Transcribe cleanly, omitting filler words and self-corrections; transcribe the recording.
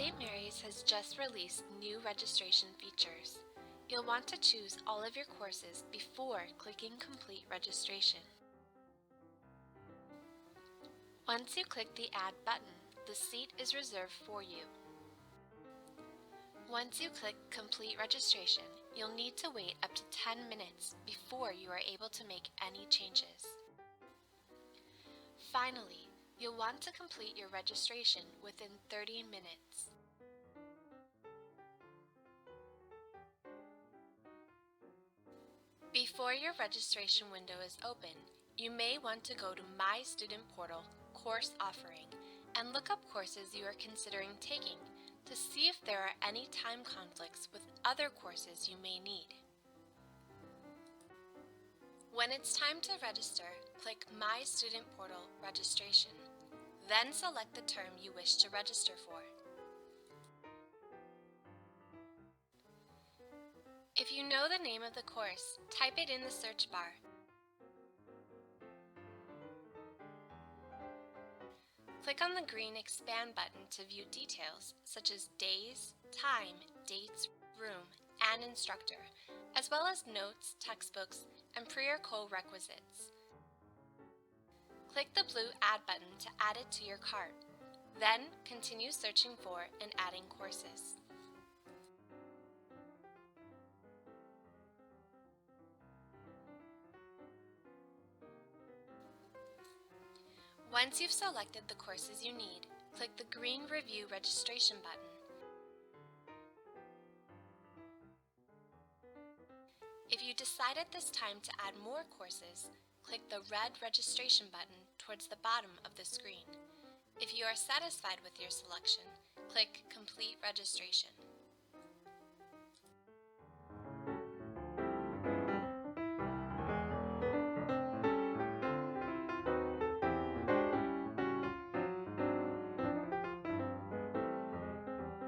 St. Mary's has just released new registration features. You'll want to choose all of your courses before clicking Complete Registration. Once you click the Add button, the seat is reserved for you. Once you click Complete Registration, you'll need to wait up to 10 minutes before you are able to make any changes. Finally, you'll want to complete your registration within 30 minutes. Before your registration window is open, you may want to go to My Student Portal Course Offering and look up courses you are considering taking to see if there are any time conflicts with other courses you may need. When it's time to register, click My Student Portal Registration. Then select the term you wish to register for. If you know the name of the course, type it in the search bar. Click on the green Expand button to view details such as days, time, dates, room, and instructor, as well as notes, textbooks, and pre or co-requisites. Click the blue Add button to add it to your cart. Then continue searching for and adding courses. Once you've selected the courses you need, click the green Review Registration button. If you decide at this time to add more courses, click the red Registration button towards the bottom of the screen. If you are satisfied with your selection, click Complete Registration.